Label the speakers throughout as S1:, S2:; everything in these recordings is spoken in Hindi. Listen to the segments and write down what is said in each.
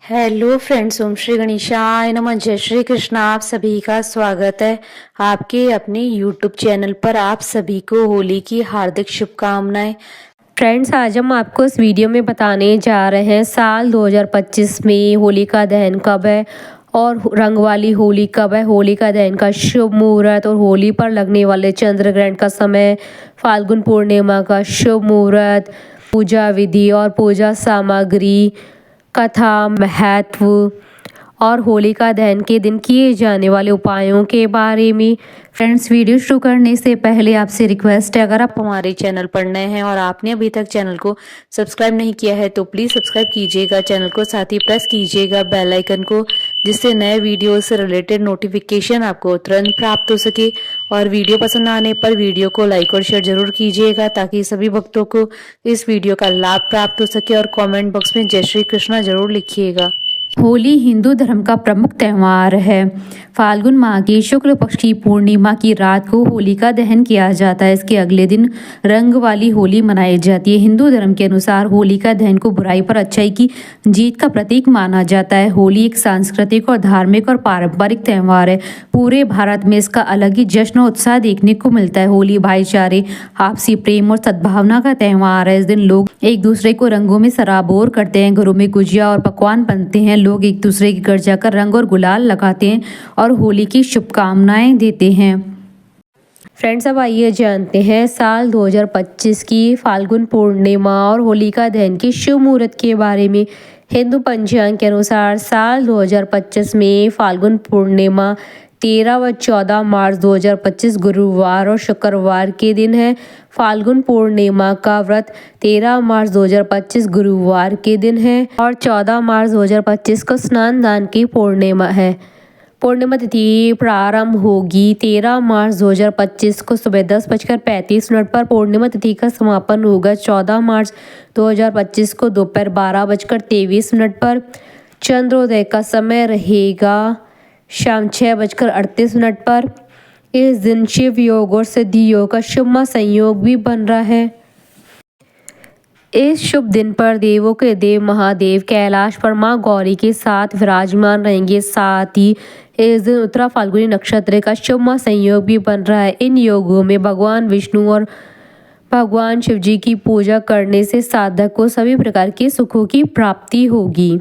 S1: हेलो फ्रेंड्स, ओम श्री गणेशाय नमः। जय श्री कृष्ण। आप सभी का स्वागत है आपके अपने यूट्यूब चैनल पर। आप सभी को होली की हार्दिक शुभकामनाएं। फ्रेंड्स, आज हम आपको इस वीडियो में बताने जा रहे हैं साल 2025 में होली का दहन कब है और रंग वाली होली कब है, होली का दहन का शुभ मुहूर्त और होली पर लगने वाले चंद्र ग्रहण का समय, फाल्गुन पूर्णिमा का शुभ मुहूर्त, पूजा विधि और पूजा सामग्री, कथा महत्व और होलिका दहन के दिन किए जाने वाले उपायों के बारे में। फ्रेंड्स, वीडियो शुरू करने से पहले आपसे रिक्वेस्ट है, अगर आप हमारे चैनल पर नए हैं और आपने अभी तक चैनल को सब्सक्राइब नहीं किया है तो प्लीज़ सब्सक्राइब कीजिएगा चैनल को, साथ ही प्रेस कीजिएगा बेल आइकन को, जिससे नए वीडियो से रिलेटेड नोटिफिकेशन आपको तुरंत प्राप्त हो सके। और वीडियो पसंद आने पर वीडियो को लाइक और शेयर जरूर कीजिएगा ताकि सभी भक्तों को इस वीडियो का लाभ प्राप्त हो सके। और कमेंट बॉक्स में जय श्री कृष्णा जरूर लिखिएगा। होली हिंदू धर्म का प्रमुख त्यौहार है। फाल्गुन माह की शुक्ल पक्ष की पूर्णिमा की रात को होलिका दहन किया जाता है। इसके अगले दिन रंग वाली होली मनाई जाती है। हिंदू धर्म के अनुसार होलिका दहन को बुराई पर अच्छाई की जीत का प्रतीक माना जाता है। होली एक सांस्कृतिक और धार्मिक और पारंपरिक त्यौहार है। पूरे भारत में इसका अलग ही जश्न और उत्साह देखने को मिलता है। होली भाईचारे, आपसी प्रेम और सद्भावना का त्यौहार है। इस दिन लोग एक दूसरे को रंगों में सराबोर करते हैं। घरों में गुजिया और पकवान बनते हैं। लोग एक दूसरे के घर जाकर रंग और गुलाल लगाते हैं और होली की शुभकामनाएं देते हैं। फ्रेंड्स, अब आइए जानते हैं साल 2025 की फाल्गुन पूर्णिमा और होलिका दहन के शुभ मुहूर्त के बारे में। हिंदू पंचांग के अनुसार साल 2025 में फाल्गुन पूर्णिमा 13 व 14 मार्च 2025 गुरुवार और शुक्रवार के दिन है। फाल्गुन पूर्णिमा का व्रत 13 मार्च 2025 गुरुवार के दिन है और 14 मार्च 2025 को स्नान दान की पूर्णिमा है। पूर्णिमा तिथि प्रारंभ होगी 13 मार्च 2025 को सुबह 10:35 पर। पूर्णिमा तिथि का समापन होगा 14 मार्च 2025 को दोपहर 12:23 पर। चंद्रोदय का समय रहेगा शाम 6:38 पर। इस दिन शिव योग और सिद्धि योग का शुभ संयोग भी बन रहा है। इस शुभ दिन पर देवों के देव महादेव कैलाश पर मां गौरी के साथ विराजमान रहेंगे। साथ ही इस दिन उत्तरा फाल्गुनी नक्षत्र का शुभ संयोग भी बन रहा है। इन योगों में भगवान विष्णु और भगवान शिव जी की पूजा करने से साधक को सभी प्रकार के सुखों की प्राप्ति होगी।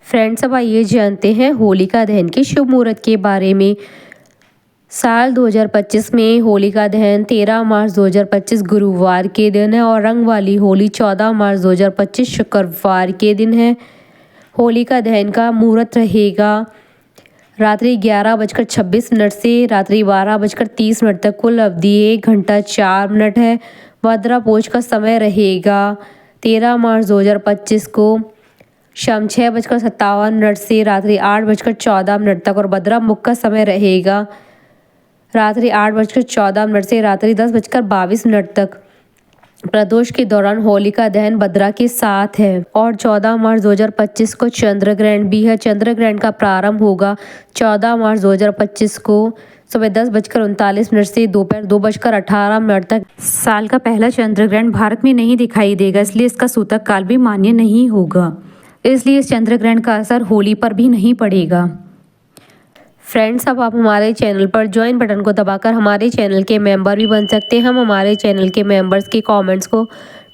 S1: फ्रेंड्स, अब आइए जानते हैं होलिका दहन के शुभ मुहूर्त के बारे में। साल 2025 में होलिका दहन 13 मार्च 2025 गुरुवार के दिन है और रंग वाली होली 14 मार्च 2025 शुक्रवार के दिन है। होलिका दहन का मुहूर्त रहेगा रात्रि 11:26 से रात्रि 12:30 तक। कुल अवधि 1 घंटा 4 मिनट है। भद्रा पोज का समय रहेगा 13 मार्च 2025 को शाम 6:57 से रात्रि 8:14 तक और भद्रा मुख का समय रहेगा रात्रि 8:14 से रात्रि 10:22 तक। प्रदोष के दौरान होलिका दहन भद्रा के साथ है और 14 मार्च 2025 को चंद्र ग्रहण भी है। चंद्र ग्रहण का प्रारंभ होगा 14 मार्च 2025 को सुबह 10:39 से दोपहर 2:18 तक। साल का पहला चंद्र ग्रहण भारत में नहीं दिखाई देगा, इसलिए इसका सूतक काल भी मान्य नहीं होगा। इसलिए इस चंद्र ग्रहण का असर होली पर भी नहीं पड़ेगा। फ्रेंड्स, अब आप हमारे चैनल पर ज्वाइन बटन को दबाकर हमारे चैनल के मेंबर भी बन सकते हैं। हम हमारे चैनल के मेंबर्स के कमेंट्स को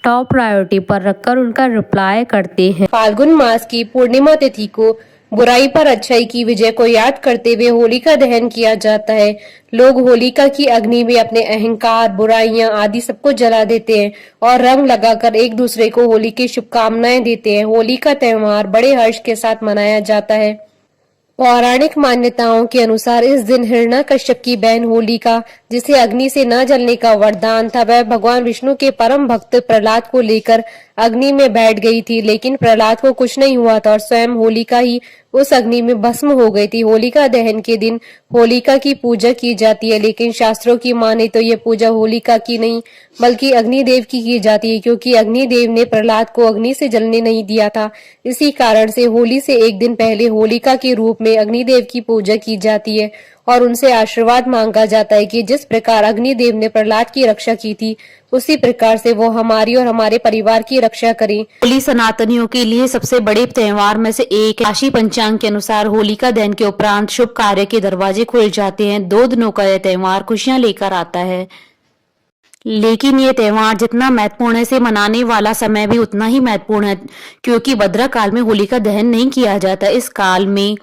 S1: टॉप प्रायोरिटी पर रखकर उनका रिप्लाई करते हैं।
S2: फाल्गुन मास की पूर्णिमा तिथि को बुराई पर अच्छाई की विजय को याद करते हुए होलिका दहन किया जाता है। लोग होलिका की अग्नि में अपने अहंकार, बुराइयां आदि सबको जला देते हैं और रंग लगाकर एक दूसरे को होली की शुभकामनाएं देते हैं। होली का त्यौहार बड़े हर्ष के साथ मनाया जाता है। पौराणिक मान्यताओं के अनुसार इस दिन हिरण्यकश्यप की बहन होलिका, जिसे अग्नि से न जलने का वरदान था, वह भगवान विष्णु के परम भक्त प्रहलाद को लेकर अग्नि में बैठ गई थी। लेकिन प्रहलाद को कुछ नहीं हुआ था और स्वयं होलिका ही उस अग्नि में भस्म हो गई थी। होलिका दहन के दिन होलिका की पूजा की जाती है, लेकिन शास्त्रों की माने तो ये पूजा होलिका की नहीं बल्कि अग्निदेव की जाती है, क्योंकि अग्निदेव ने प्रहलाद को अग्नि से जलने नहीं दिया था। इसी कारण से होली से एक दिन पहले होलिका के रूप में अग्निदेव की पूजा की जाती है और उनसे आशीर्वाद मांगा जाता है कि जिस प्रकार अग्निदेव ने प्रहलाद की रक्षा की थी उसी प्रकार से वो हमारी और हमारे परिवार की रक्षा करें।
S1: होली सनातनियों के लिए सबसे बड़े त्योहार में से एक है। राशि पंचांग के अनुसार होलिका दहन के उपरांत शुभ कार्य के दरवाजे खुल जाते हैं। 2 दिनों का यह त्योहार खुशियां लेकर आता है, लेकिन ये त्योहार जितना महत्वपूर्ण है, इसे मनाने वाला समय भी उतना ही महत्वपूर्ण है, क्योंकि भद्रा काल में होलिका दहन नहीं किया जाता। इस काल में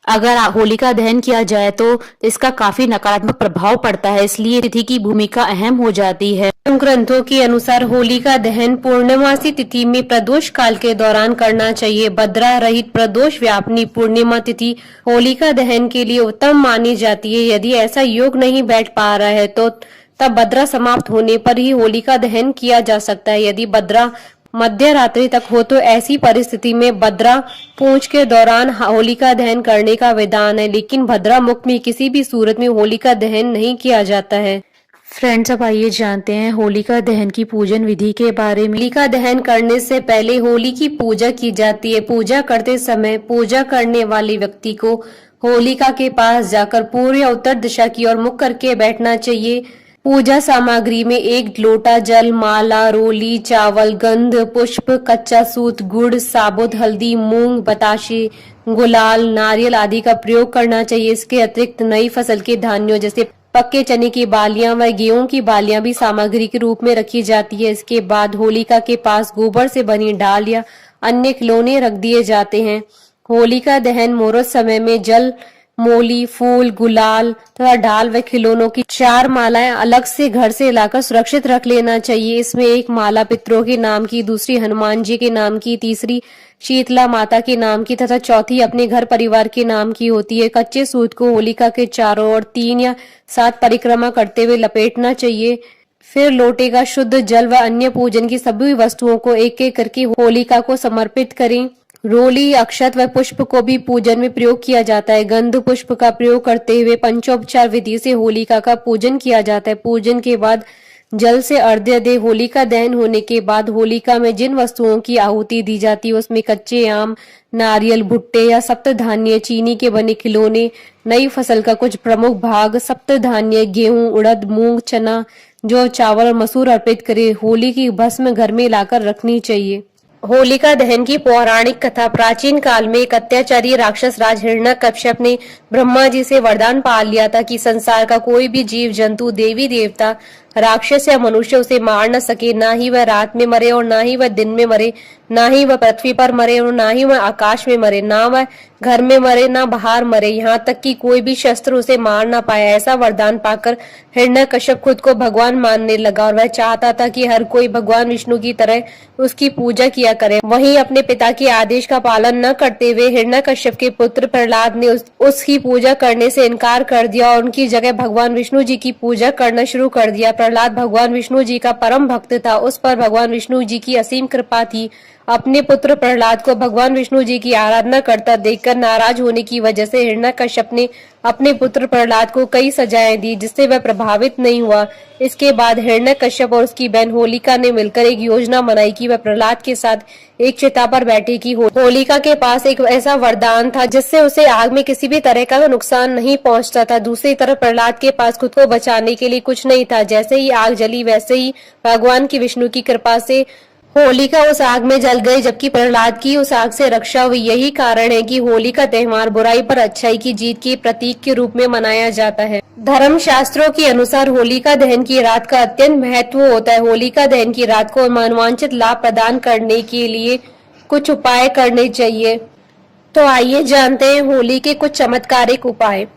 S1: अगर होलिका दहन किया जाए तो इसका काफी नकारात्मक प्रभाव पड़ता है, इसलिए तिथि की भूमिका अहम हो जाती है।
S2: ग्रंथों के अनुसार होलिका दहन पूर्णिमासी तिथि में प्रदोष काल के दौरान करना चाहिए। भद्रा रहित प्रदोष व्यापनी पूर्णिमा तिथि होलिका दहन के लिए उत्तम मानी जाती है। यदि ऐसा योग नहीं बैठ पा रहा है तो तब भद्रा समाप्त होने पर ही होलिका दहन किया जा सकता है। यदि भद्रा मध्य रात्रि तक हो तो ऐसी परिस्थिति में भद्रा पूंछ के दौरान होलिका दहन करने का विधान है, लेकिन भद्रा मुख में किसी भी सूरत में होलिका दहन नहीं किया जाता है।
S1: फ्रेंड्स, अब आइए जानते हैं होलिका दहन की पूजन विधि के बारे में।
S2: होलिका दहन करने से पहले होली की पूजा की जाती है। पूजा करते समय पूजा करने वाले व्यक्ति को होलिका के पास जाकर पूर्व या उत्तर दिशा की ओर मुख करके बैठना चाहिए। पूजा सामग्री में 1 लोटा जल, माला, रोली, चावल, गंध, पुष्प, कच्चा सूत, गुड़, साबुत हल्दी, मूंग, बताशे, गुलाल, नारियल आदि का प्रयोग करना चाहिए। इसके अतिरिक्त नई फसल के धान्यों जैसे पक्के चने की बालियां व गेहूं की बालियां भी सामग्री के रूप में रखी जाती है। इसके बाद होलिका के पास गोबर से बनी डाल या अन्य खिलौने रख दिए जाते हैं। होलिका दहन मुहूर्त समय में जल, मोली, फूल, गुलाल तथा डाल व खिलौनों की 4 मालाएं अलग से घर से लाकर सुरक्षित रख लेना चाहिए। इसमें एक माला पितरों के नाम की, दूसरी हनुमान जी के नाम की, तीसरी शीतला माता के नाम की तथा चौथी अपने घर परिवार के नाम की होती है। कच्चे सूत को होलिका के चारों ओर 3 या 7 परिक्रमा करते हुए लपेटना चाहिए। फिर लोटे का शुद्ध जल व अन्य पूजन की सभी वस्तुओं को एक एक करके होलिका को समर्पित करें। रोली, अक्षत व पुष्प को भी पूजन में प्रयोग किया जाता है। गंध पुष्प का प्रयोग करते हुए पंचोपचार विधि से होलिका का पूजन किया जाता है। पूजन के बाद जल से अर्घ्य दे। होलिका दहन होने के बाद होलिका में जिन वस्तुओं की आहुति दी जाती है उसमें कच्चे आम, नारियल, भुट्टे या सप्तधान्य, चीनी के बने खिलौने, नई फसल का कुछ प्रमुख भाग, सप्तधान्य, गेहूं, उड़द, मूंग, चना, जौ, चावल और मसूर अर्पित करे। होली की भस्म घर में लाकर रखनी चाहिए। होलिका दहन की पौराणिक कथा। प्राचीन काल में एक अत्याचारी राक्षस राज हिरण्यकश्यप ने ब्रह्मा जी से वरदान पा लिया था कि संसार का कोई भी जीव जंतु, देवी देवता, राक्षस या मनुष्य उसे मार न सके। ना ही वह रात में मरे और ना ही वह दिन में मरे, ना ही वह पृथ्वी पर मरे और ना ही वह आकाश में मरे, ना वह घर में मरे ना बाहर मरे, यहाँ तक कि कोई भी शस्त्र उसे मार ना पाया। ऐसा वरदान पाकर हिरण्यकश्यप खुद को भगवान मानने लगा और वह चाहता था कि हर कोई भगवान विष्णु की तरह उसकी पूजा किया करे। वहीं अपने पिता के आदेश का पालन न करते हुए हिरण्यकश्यप के पुत्र प्रहलाद ने उसकी पूजा करने से इनकार कर दिया और उनकी जगह भगवान विष्णु जी की पूजा करना शुरू कर दिया। प्रहलाद भगवान विष्णु जी का परम भक्त था। उस पर भगवान विष्णु जी की असीम कृपा थी। अपने पुत्र प्रहलाद को भगवान विष्णु जी की आराधना करता देखकर नाराज होने की वजह से हिरण्यकश्यप ने अपने पुत्र प्रहलाद को कई सजाएं दी, जिससे वह प्रभावित नहीं हुआ। इसके बाद हिरण्यकश्यप और उसकी बहन होलिका ने मिलकर एक योजना बनाई कि वह प्रहलाद के साथ एक चिता पर बैठेगी। होलिका के पास एक ऐसा वरदान था जिससे उसे आग में किसी भी तरह का नुकसान नहीं पहुंचता था। दूसरी तरफ प्रहलाद के पास खुद को बचाने के लिए कुछ नहीं था। जैसे ही आग जली वैसे ही भगवान की विष्णु की कृपा से होलिका उस आग में जल गई, जबकि प्रहलाद की उस आग से रक्षा हुई। यही कारण है कि होली का त्योहार बुराई पर अच्छाई की जीत के प्रतीक के रूप में मनाया जाता है। धर्म शास्त्रों के अनुसार होलिका दहन की रात का अत्यंत महत्व होता है। होलिका दहन की रात को मनोवांछित लाभ प्रदान करने के लिए कुछ उपाय करने चाहिए। तो आइए जानते हैं होली के कुछ चमत्कारिक उपाय।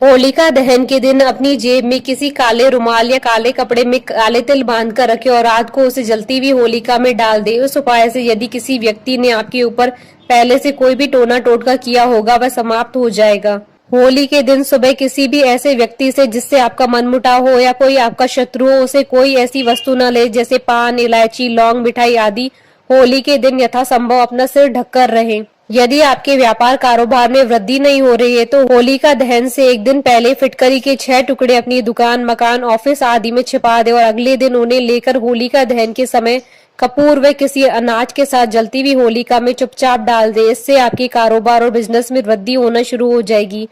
S2: होलिका दहन के दिन अपनी जेब में किसी काले रुमाल या काले कपड़े में काले तिल बांध कर रखे और रात को उसे जलती हुई होलिका में डाल दे। उस उपाय से यदि किसी व्यक्ति ने आपके ऊपर पहले से कोई भी टोना टोटका किया होगा वह समाप्त हो जाएगा। होली के दिन सुबह किसी भी ऐसे व्यक्ति से जिससे आपका मनमुटाव हो या कोई आपका शत्रु हो उसे कोई ऐसी वस्तु न ले जैसे पान, इलायची, लौंग, मिठाई आदि। होली के दिन यथासंभव अपना सिर ढककर रहें। यदि आपके व्यापार कारोबार में वृद्धि नहीं हो रही है तो होलिका दहन से एक दिन पहले फिटकरी के 6 टुकड़े अपनी दुकान, मकान, ऑफिस आदि में छिपा दे और अगले दिन उन्हें लेकर होलिका दहन के समय कपूर व किसी अनाज के साथ जलती हुई होलिका में चुपचाप डाल दे। इससे आपके कारोबार और बिजनेस में वृद्धि होना शुरू हो जाएगी।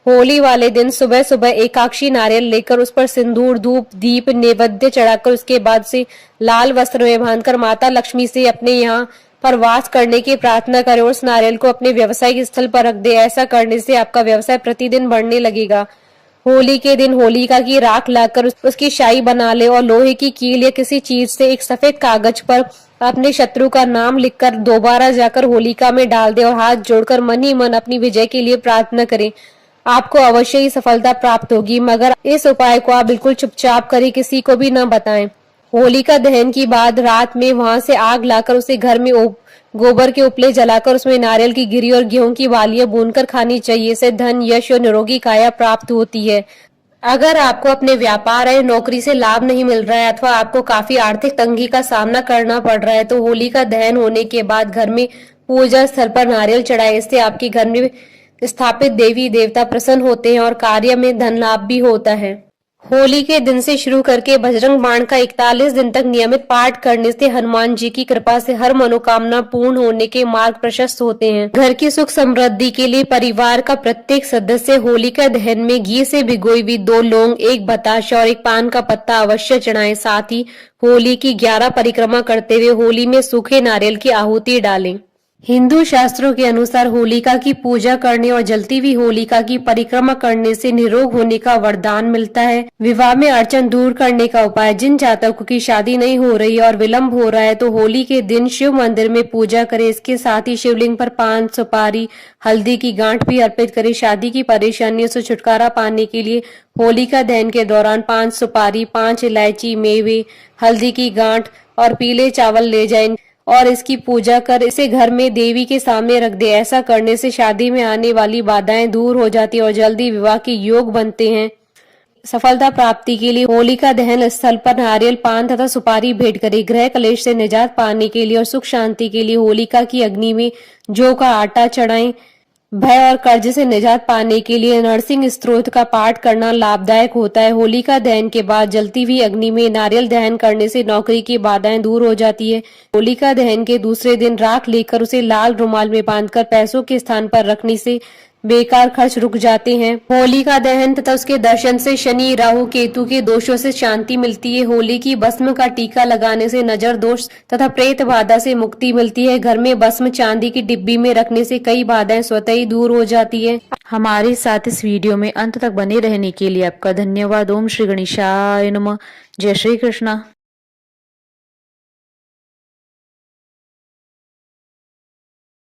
S2: होली वाले दिन सुबह सुबह एकाक्षी नारियल लेकर उस पर सिंदूर धूप दीप नैवेद्य चढ़ाकर उसके बाद से लाल वस्त्र में बांधकर माता लक्ष्मी से अपने यहाँ पर वास करने की प्रार्थना करें और उस नारियल को अपने व्यवसायिक स्थल पर रख दे। ऐसा करने से आपका व्यवसाय प्रतिदिन बढ़ने लगेगा। होली के दिन होलिका की राख लाकर उसकी शाही बना ले और लोहे की कील या किसी चीज से एक सफेद कागज पर अपने शत्रु का नाम लिखकर दोबारा जाकर होलिका में डाल दे और हाथ जोड़कर मन ही मन अपनी विजय के लिए प्रार्थना करें। आपको अवश्य ही सफलता प्राप्त होगी, मगर इस उपाय को आप बिल्कुल चुपचाप करें, किसी को भी न बताएं। होलिका दहन की बाद रात में वहां से आग लाकर उसे घर में गोबर के उपले जलाकर उसमें नारियल की गिरी और गेहूं की बालियां भूनकर खानी चाहिए। इससे धन यश और निरोगी काया प्राप्त होती है। अगर आपको अपने व्यापार या नौकरी से लाभ नहीं मिल रहा है अथवा आपको काफी आर्थिक तंगी का सामना करना पड़ रहा है तो होलिका दहन होने के बाद घर में पूजा स्थल पर नारियल चढ़ाए। इससे आपके घर में स्थापित देवी देवता प्रसन्न होते हैं और कार्य में धन लाभ भी होता है। होली के दिन से शुरू करके बजरंग बाण का 41 दिन तक नियमित पाठ करने से हनुमान जी की कृपा से हर मनोकामना पूर्ण होने के मार्ग प्रशस्त होते हैं। घर की सुख समृद्धि के लिए परिवार का प्रत्येक सदस्य होलिका दहन में घी से भिगोई हुई 2 लौंग, 1 बताशा और 1 पान का पत्ता अवश्य चढ़ाएं। साथ ही होली की 11 परिक्रमा करते हुए होली में सूखे नारियल की आहुति डालें। हिंदू शास्त्रों के अनुसार होलिका की पूजा करने और जलती हुई होलिका की परिक्रमा करने से निरोग होने का वरदान मिलता है। विवाह में अड़चन दूर करने का उपाय, जिन जातकों की शादी नहीं हो रही और विलंब हो रहा है तो होली के दिन शिव मंदिर में पूजा करें। इसके साथ ही शिवलिंग पर पान, सुपारी, हल्दी की गांठ भी अर्पित करें। शादी की परेशानियों से छुटकारा पाने के लिए होलिका दहन के दौरान 5 सुपारी, 5 इलायची, मेवे, हल्दी की गांठ और पीले चावल ले जाएं और इसकी पूजा कर इसे घर में देवी के सामने रख दे। ऐसा करने से शादी में आने वाली बाधाएं दूर हो जाती है और जल्दी विवाह के योग बनते हैं। सफलता प्राप्ति के लिए होलिका दहन स्थल पर नारियल, पान तथा सुपारी भेंट करें। ग्रह कलेश से निजात पाने के लिए और सुख शांति के लिए होलिका की अग्नि में जौ का आटा चढ़ाएं। भय और कर्ज से निजात पाने के लिए नरसिंह स्तोत्र का पाठ करना लाभदायक होता है। होलिका दहन के बाद जलती हुई अग्नि में नारियल दहन करने से नौकरी की बाधाएं दूर हो जाती है। होलिका दहन के दूसरे दिन राख लेकर उसे लाल रुमाल में बांधकर पैसों के स्थान पर रखने से बेकार खर्च रुक जाते हैं। होलिका दहन तथा उसके दर्शन से शनि, राहु, केतु के दोषों से शांति मिलती है। होली की भस्म का टीका लगाने से नजर दोष तथा प्रेत बाधा से मुक्ति मिलती है। घर में भस्म चांदी की डिब्बी में रखने से कई बाधाएं स्वतः ही दूर हो जाती है।
S1: हमारे साथ इस वीडियो में अंत तक बने रहने के लिए आपका धन्यवाद। ओम श्री गणेशाय नमः। जय श्री कृष्णा।